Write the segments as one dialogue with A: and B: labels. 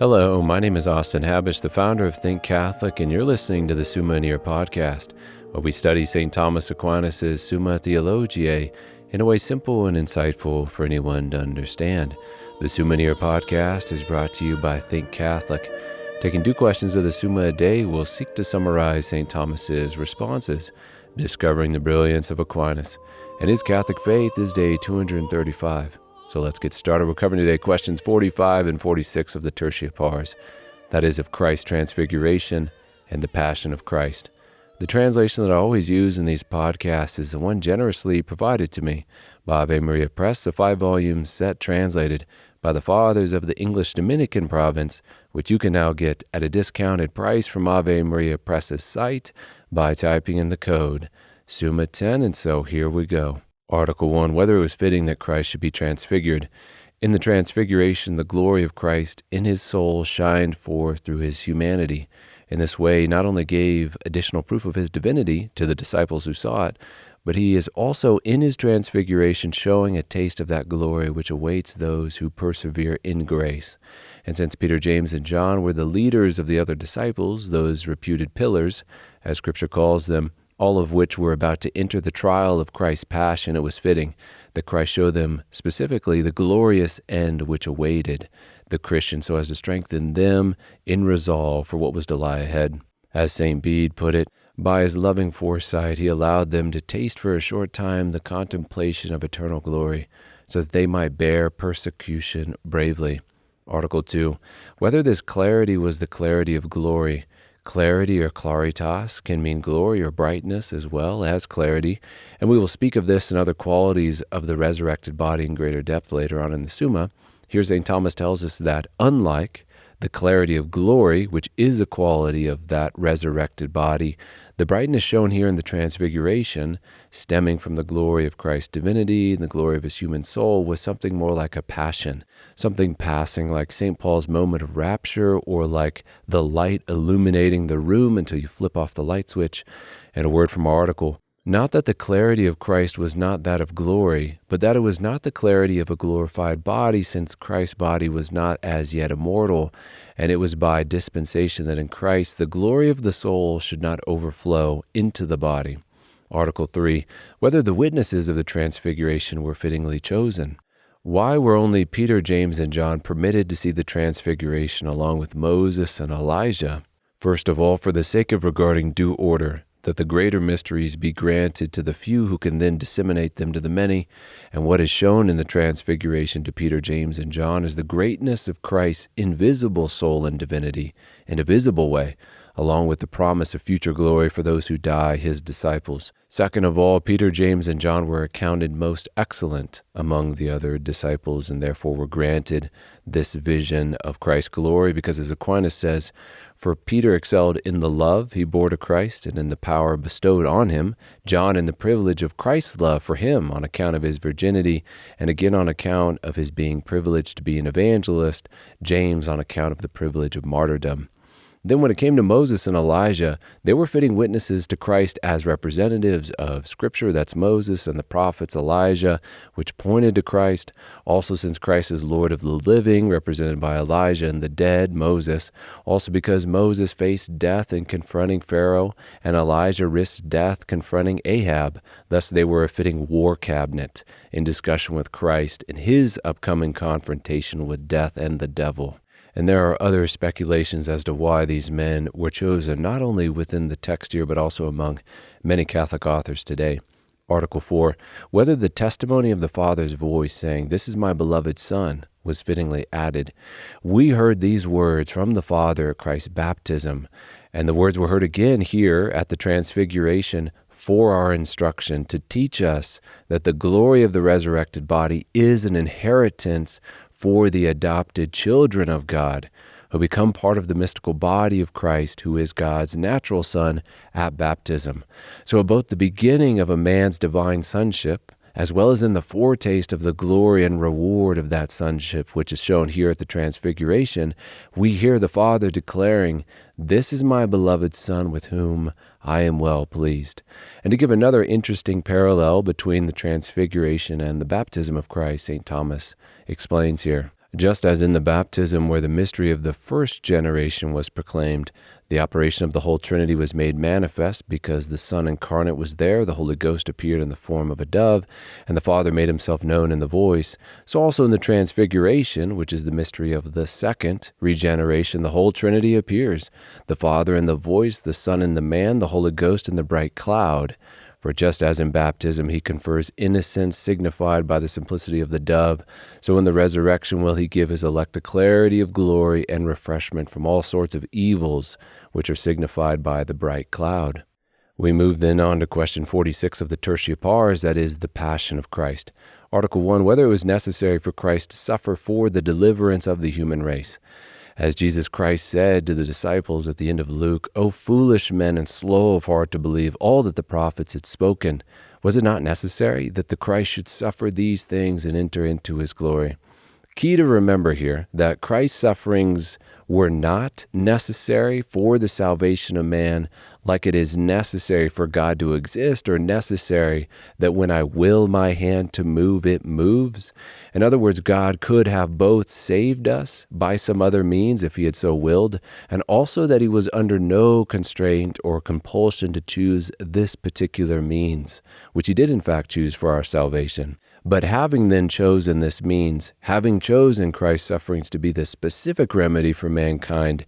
A: Hello, my name is Austin Habish, the founder of Think Catholic, and you're listening to the Summa podcast, where we study St. Thomas Aquinas' Summa Theologiae in a way simple and insightful for anyone to understand. The Summa podcast is brought to you by Think Catholic. Taking 2 questions of the Summa a day, we'll seek to summarize St. Thomas's responses, discovering the brilliance of Aquinas. And his Catholic faith is day 235. So let's get started. We're covering today questions 45 and 46 of the Tertia Pars, that is, of Christ's Transfiguration and the Passion of Christ. The translation that I always use in these podcasts is the one generously provided to me by Ave Maria Press, a 5-volume set translated by the Fathers of the English Dominican province, which you can now get at a discounted price from Ave Maria Press's site by typing in the code Summa 10, and so here we go. Article 1, whether it was fitting that Christ should be transfigured. In the Transfiguration, the glory of Christ in his soul shined forth through his humanity. In this way, he not only gave additional proof of his divinity to the disciples who saw it, but he is also in his transfiguration showing a taste of that glory which awaits those who persevere in grace. And since Peter, James, and John were the leaders of the other disciples, those reputed pillars, as Scripture calls them, all of which were about to enter the trial of Christ's passion, it was fitting that Christ show them specifically the glorious end which awaited the Christian, so as to strengthen them in resolve for what was to lie ahead. As St. Bede put it, by his loving foresight he allowed them to taste for a short time the contemplation of eternal glory, so that they might bear persecution bravely. Article 2, whether this clarity was the clarity of glory. Clarity or claritas can mean glory or brightness as well as clarity, and we will speak of this and other qualities of the resurrected body in greater depth later on in the Summa. Here St. Thomas tells us that unlike the clarity of glory, which is a quality of that resurrected body, the brightness shown here in the Transfiguration, stemming from the glory of Christ's divinity and the glory of his human soul, was something more like a passion, something passing like St. Paul's moment of rapture, or like the light illuminating the room until you flip off the light switch. And a word from our article, not that the clarity of Christ was not that of glory, but that it was not the clarity of a glorified body, since Christ's body was not as yet immortal, and it was by dispensation that in Christ the glory of the soul should not overflow into the body. Article 3, whether the witnesses of the Transfiguration were fittingly chosen. Why were only Peter, James, and John permitted to see the Transfiguration along with Moses and Elijah? First of all, for the sake of regarding due order, that the greater mysteries be granted to the few who can then disseminate them to the many. And what is shown in the Transfiguration to Peter, James, and John is the greatness of Christ's invisible soul and divinity in a visible way, along with the promise of future glory for those who die, his disciples. Second of all, Peter, James, and John were accounted most excellent among the other disciples, and therefore were granted this vision of Christ's glory, because as Aquinas says, for Peter excelled in the love he bore to Christ and in the power bestowed on him, John in the privilege of Christ's love for him on account of his virginity, and again on account of his being privileged to be an evangelist, James on account of the privilege of martyrdom. Then when it came to Moses and Elijah, they were fitting witnesses to Christ as representatives of Scripture, that's Moses, and the prophets Elijah, which pointed to Christ. Also, since Christ is Lord of the living, represented by Elijah, and the dead, Moses. Also because Moses faced death in confronting Pharaoh, and Elijah risked death confronting Ahab. Thus they were a fitting war cabinet in discussion with Christ in his upcoming confrontation with death and the devil. And there are other speculations as to why these men were chosen, not only within the text here, but also among many Catholic authors today. Article 4, whether the testimony of the Father's voice saying, "This is my beloved Son," was fittingly added. We heard these words from the Father at Christ's baptism, and the words were heard again here at the Transfiguration for our instruction, to teach us that the glory of the resurrected body is an inheritance for the adopted children of God, who become part of the mystical body of Christ, who is God's natural Son, at baptism. So at both the beginning of a man's divine sonship, as well as in the foretaste of the glory and reward of that sonship, which is shown here at the Transfiguration, we hear the Father declaring, "This is my beloved Son with whom I am well pleased." And to give another interesting parallel between the Transfiguration and the baptism of Christ, St. Thomas explains here, Just as in the baptism where the mystery of the first generation was proclaimed, the operation of the whole Trinity was made manifest because the Son incarnate was there, the Holy Ghost appeared in the form of a dove, and the Father made himself known in the voice. So also in the Transfiguration, which is the mystery of the second regeneration, the whole Trinity appears, the Father in the voice, the Son in the man, the Holy Ghost in the bright cloud. For just as in baptism he confers innocence signified by the simplicity of the dove, so in the resurrection will he give his elect a clarity of glory and refreshment from all sorts of evils, which are signified by the bright cloud. We move then on to question 46 of the Tertia Pars, that is, the Passion of Christ. Article 1, whether it was necessary for Christ to suffer for the deliverance of the human race. As Jesus Christ said to the disciples at the end of Luke, "O foolish men and slow of heart to believe all that the prophets had spoken, was it not necessary that the Christ should suffer these things and enter into his glory?" Key to remember here that Christ's sufferings were not necessary for the salvation of man, like it is necessary for God to exist, or necessary that when I will my hand to move, it moves. In other words, God could have both saved us by some other means if he had so willed, and also that he was under no constraint or compulsion to choose this particular means, which he did in fact choose for our salvation. But having then chosen this means, having chosen Christ's sufferings to be the specific remedy for mankind,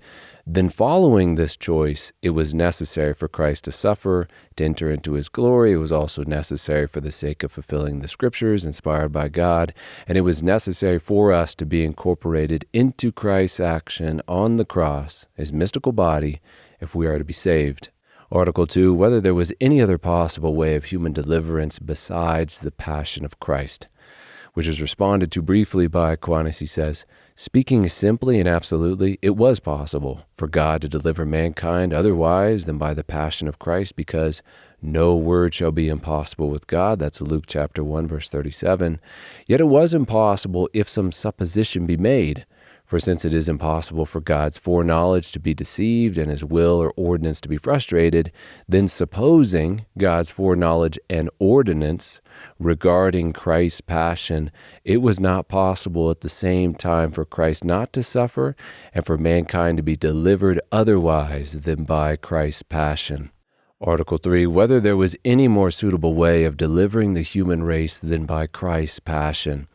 A: then following this choice, it was necessary for Christ to suffer, to enter into his glory. It was also necessary for the sake of fulfilling the scriptures inspired by God, and it was necessary for us to be incorporated into Christ's action on the cross, his mystical body, if we are to be saved. Article 2, whether there was any other possible way of human deliverance besides the passion of Christ, which is responded to briefly by Aquinas. He says, speaking simply and absolutely, it was possible for God to deliver mankind otherwise than by the passion of Christ, because no word shall be impossible with God. That's Luke chapter 1, verse 37. Yet it was impossible if some supposition be made. For since it is impossible for God's foreknowledge to be deceived and his will or ordinance to be frustrated, then supposing God's foreknowledge and ordinance regarding Christ's passion, it was not possible at the same time for Christ not to suffer and for mankind to be delivered otherwise than by Christ's passion. Article 3, whether there was any more suitable way of delivering the human race than by Christ's passion.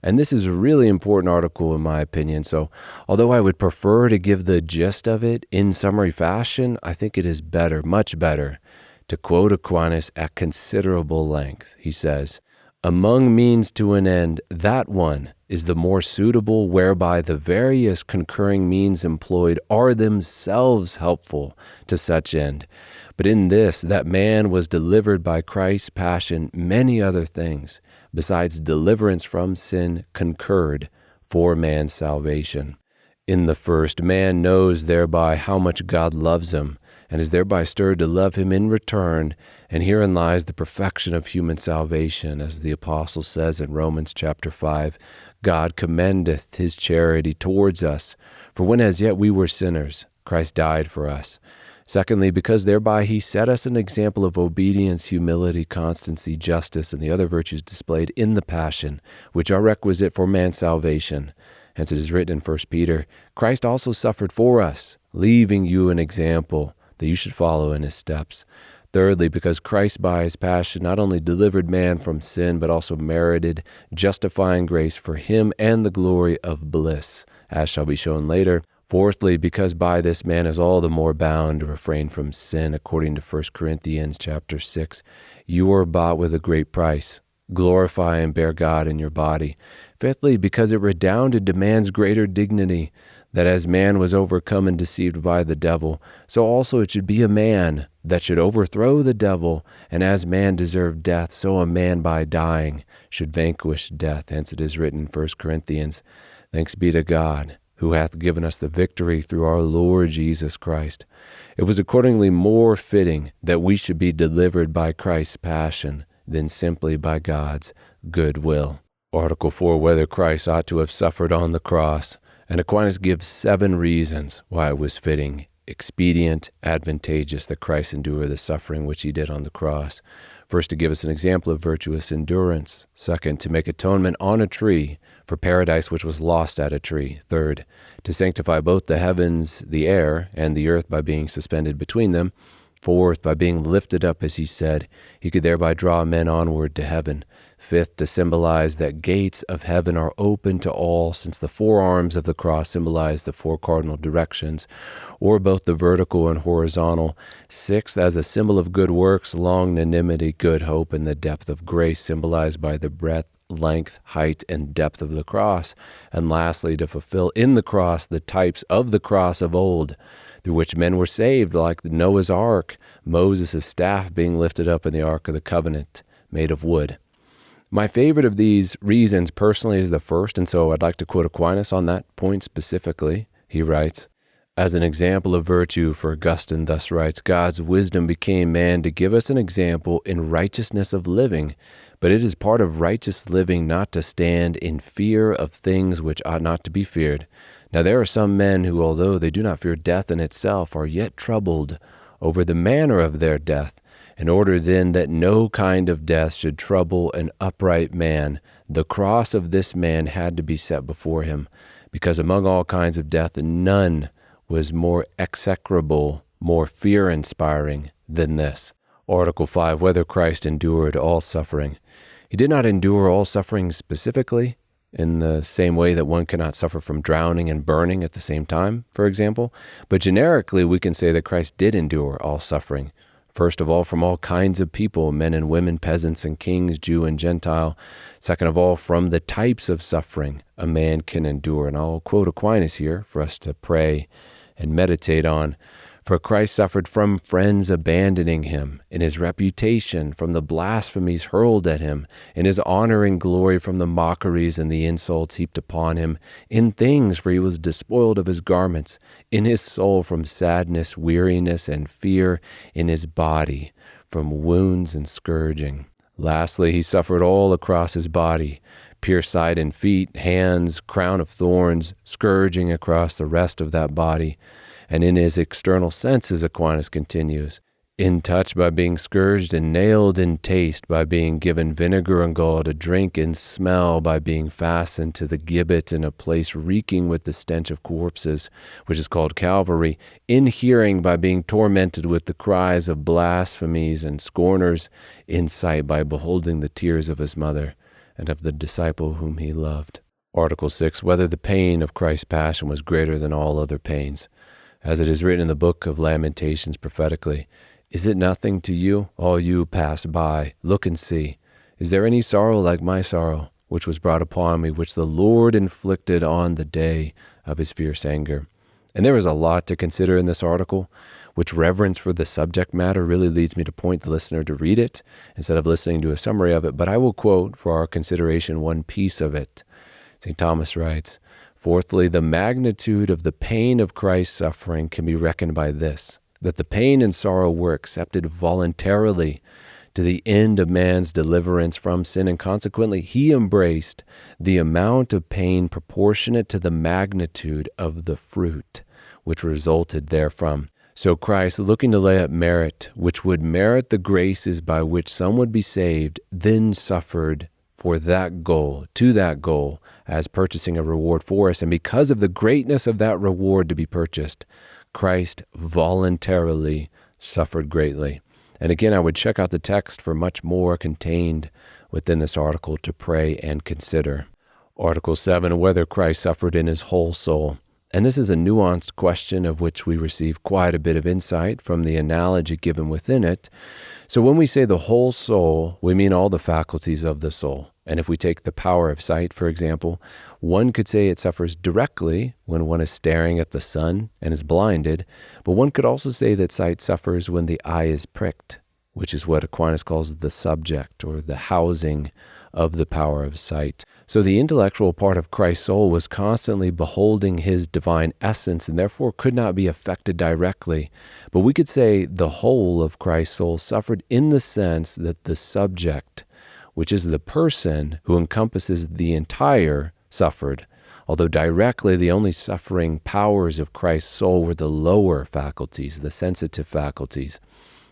A: And this is a really important article in my opinion, so although I would prefer to give the gist of it in summary fashion, I think it is better, much better, to quote Aquinas at considerable length. He says, "Among means to an end, that one is the more suitable whereby the various concurring means employed are themselves helpful to such end. But in this, that man was delivered by Christ's passion, many other things, besides deliverance from sin, concurred for man's salvation. In the first, man knows thereby how much God loves him, and is thereby stirred to love him in return, and herein lies the perfection of human salvation, as the Apostle says in Romans chapter 5, God commendeth his charity towards us, for when as yet we were sinners, Christ died for us. Secondly, because thereby he set us an example of obedience, humility, constancy, justice, and the other virtues displayed in the passion, which are requisite for man's salvation. Hence it is written in 1 Peter, Christ also suffered for us, leaving you an example that you should follow in his steps. Thirdly, because Christ by his passion not only delivered man from sin, but also merited justifying grace for him and the glory of bliss, as shall be shown later. Fourthly, because by this man is all the more bound to refrain from sin, according to 1 Corinthians chapter 6. You are bought with a great price. Glorify and bear God in your body. Fifthly, because it redounded to man's greater dignity, that as man was overcome and deceived by the devil, so also it should be a man that should overthrow the devil, and as man deserved death, so a man by dying should vanquish death. Hence it is written in 1 Corinthians, Thanks be to God, who hath given us the victory through our Lord Jesus Christ. It was accordingly more fitting that we should be delivered by Christ's passion than simply by God's good will. Article 4, whether Christ ought to have suffered on the cross. And Aquinas gives 7 reasons why it was fitting, expedient, advantageous that Christ endure the suffering which he did on the cross. First, to give us an example of virtuous endurance. Second, to make atonement on a tree For paradise which was lost at a tree. Third, to sanctify both the heavens, the air, and the earth by being suspended between them. Fourth, by being lifted up, as he said, he could thereby draw men onward to heaven. Fifth, to symbolize that gates of heaven are open to all, since the four arms of the cross symbolize the four cardinal directions, or both the vertical and horizontal. Sixth, as a symbol of good works, longanimity, good hope, and the depth of grace, symbolized by the breadth, length, height, and depth of the cross. And lastly, to fulfill in the cross the types of the cross of old, through which men were saved, like Noah's ark, Moses' staff being lifted up in the Ark of the Covenant, made of wood. My favorite of these reasons personally is the first, and so I'd like to quote Aquinas on that point specifically. He writes, as an example of virtue, for Augustine thus writes, God's wisdom became man to give us an example in righteousness of living, but it is part of righteous living not to stand in fear of things which ought not to be feared. Now there are some men who, although they do not fear death in itself, are yet troubled over the manner of their death. In order then that no kind of death should trouble an upright man, the cross of this man had to be set before him, because among all kinds of death none was more execrable, more fear-inspiring than this. Article 5, whether Christ endured all suffering. He did not endure all suffering specifically, in the same way that one cannot suffer from drowning and burning at the same time, for example. But generically, we can say that Christ did endure all suffering. First of all, from all kinds of people, men and women, peasants and kings, Jew and Gentile. Second of all, from the types of suffering a man can endure. And I'll quote Aquinas here for us to pray and meditate on. For Christ suffered from friends abandoning him, in his reputation from the blasphemies hurled at him, in his honor and glory from the mockeries and the insults heaped upon him, in things, for he was despoiled of his garments, in his soul from sadness, weariness, and fear, in his body from wounds and scourging. Lastly, he suffered all across his body, pierced side and feet, hands, crown of thorns, scourging across the rest of that body. And in his external senses, Aquinas continues, in touch by being scourged, and nailed in taste by being given vinegar and gall to drink, in smell by being fastened to the gibbet in a place reeking with the stench of corpses, which is called Calvary, in hearing by being tormented with the cries of blasphemies and scorners, in sight by beholding the tears of his mother and of the disciple whom he loved. Article 6, whether the pain of Christ's passion was greater than all other pains. As it is written in the book of Lamentations prophetically, is it nothing to you, all you pass by? Look and see. Is there any sorrow like my sorrow, which was brought upon me, which the Lord inflicted on the day of his fierce anger? And there is a lot to consider in this article, which reverence for the subject matter really leads me to point the listener to read it instead of listening to a summary of it. But I will quote for our consideration one piece of it. St. Thomas writes, fourthly, the magnitude of the pain of Christ's suffering can be reckoned by this, that the pain and sorrow were accepted voluntarily to the end of man's deliverance from sin, and consequently he embraced the amount of pain proportionate to the magnitude of the fruit which resulted therefrom. So Christ, looking to lay up merit, which would merit the graces by which some would be saved, then suffered for that goal, to that goal, as purchasing a reward for us. And because of the greatness of that reward to be purchased, Christ voluntarily suffered greatly. And again, I would check out the text for much more contained within this article to pray and consider. Article 7, whether Christ suffered in his whole soul. And this is a nuanced question of which we receive quite a bit of insight from the analogy given within it. So when we say the whole soul, we mean all the faculties of the soul. And if we take the power of sight, for example, one could say it suffers directly when one is staring at the sun and is blinded, but one could also say that sight suffers when the eye is pricked, which is what Aquinas calls the subject or the housing of the power of sight. So the intellectual part of Christ's soul was constantly beholding his divine essence and therefore could not be affected directly. But we could say the whole of Christ's soul suffered in the sense that the subject, which is the person who encompasses the entire, suffered, although directly the only suffering powers of Christ's soul were the lower faculties, the sensitive faculties.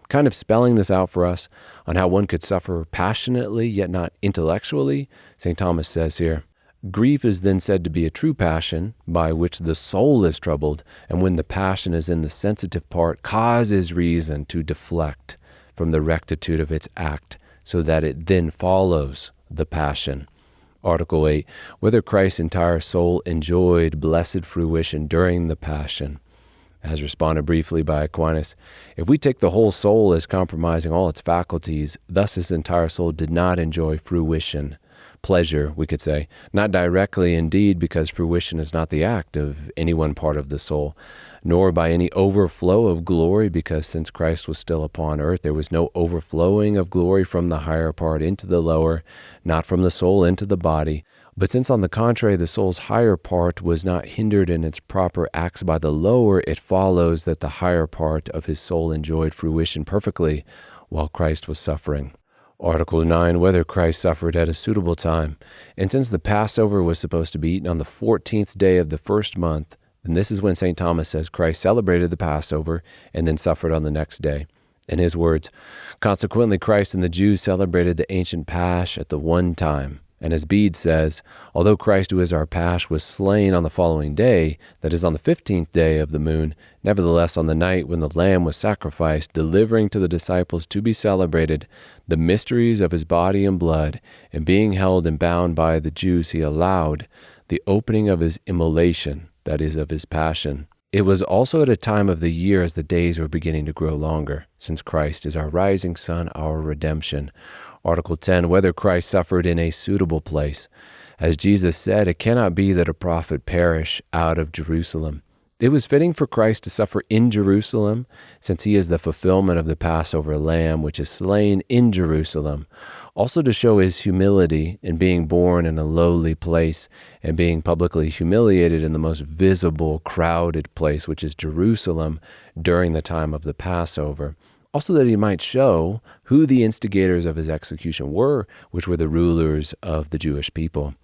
A: Kind of spelling this out for us on how one could suffer passionately yet not intellectually, St. Thomas says here, Grief is then said to be a true passion, by which the soul is troubled, and when the passion is in the sensitive part, causes reason to deflect from the rectitude of its act, so that it then follows the passion. Article 8, whether Christ's entire soul enjoyed blessed fruition during the passion. As responded briefly by Aquinas, if we take the whole soul as comprising all its faculties, thus his entire soul did not enjoy fruition. Pleasure, we could say, not directly indeed, because fruition is not the act of any one part of the soul, nor by any overflow of glory, because since Christ was still upon earth, there was no overflowing of glory from the higher part into the lower, not from the soul into the body. But since, on the contrary, the soul's higher part was not hindered in its proper acts by the lower, it follows that the higher part of his soul enjoyed fruition perfectly while Christ was suffering. Article 9, whether Christ suffered at a suitable time. And since the Passover was supposed to be eaten on the 14th day of the first month, then this is when St. Thomas says Christ celebrated the Passover and then suffered on the next day. In his words, consequently Christ and the Jews celebrated the ancient Pasch at the one time. And as Bede says, although Christ, who is our Pasch, was slain on the following day, that is on the 15th day of the moon, nevertheless on the night when the lamb was sacrificed, delivering to the disciples to be celebrated the mysteries of his body and blood, and being held and bound by the Jews, he allowed the opening of his immolation, that is, of his passion. It was also at a time of the year as the days were beginning to grow longer, since Christ is our rising sun, our redemption. Article 10, whether Christ suffered in a suitable place. As Jesus said, it cannot be that a prophet perish out of Jerusalem. It was fitting for Christ to suffer in Jerusalem, since he is the fulfillment of the Passover lamb, which is slain in Jerusalem. Also to show his humility in being born in a lowly place and being publicly humiliated in the most visible, crowded place, which is Jerusalem, during the time of the Passover. Also that he might show who the instigators of his execution were, which were the rulers of the Jewish people.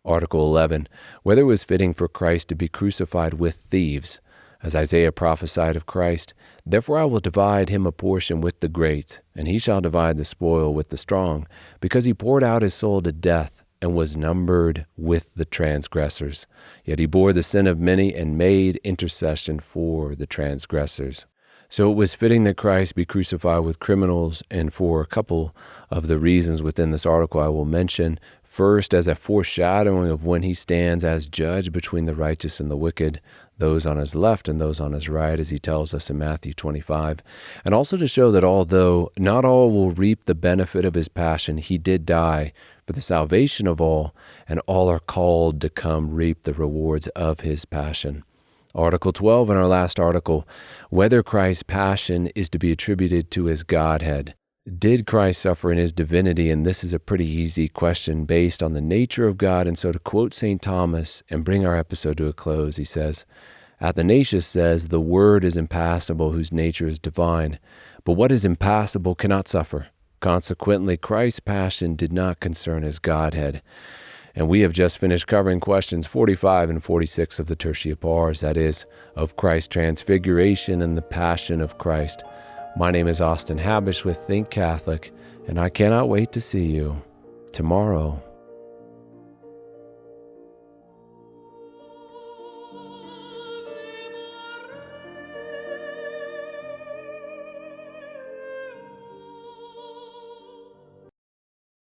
A: Article 11, whether it was fitting for Christ to be crucified with thieves. As Isaiah prophesied of Christ, therefore I will divide him a portion with the great, and he shall divide the spoil with the strong, because he poured out his soul to death, and was numbered with the transgressors. Yet he bore the sin of many, and made intercession for the transgressors. So it was fitting that Christ be crucified with criminals, and for a couple of the reasons within this article I will mention. First, as a foreshadowing of when he stands as judge between the righteous and the wicked, those on his left and those on his right, as he tells us in Matthew 25. And also to show that although not all will reap the benefit of his passion, he did die for the salvation of all, and all are called to come reap the rewards of his passion. Article 12, in our last article, whether Christ's passion is to be attributed to his Godhead. Did Christ suffer in his divinity? And this is a pretty easy question based on the nature of God. And so to quote St. Thomas and bring our episode to a close, he says, Athanasius says, the Word is impassible, whose nature is divine. But what is impassible cannot suffer. Consequently, Christ's passion did not concern his Godhead. And we have just finished covering questions 45 and 46 of the Tertia Pars, that is, of Christ's transfiguration and the passion of Christ. My name is Austin Habish with Think Catholic, and I cannot wait to see you tomorrow.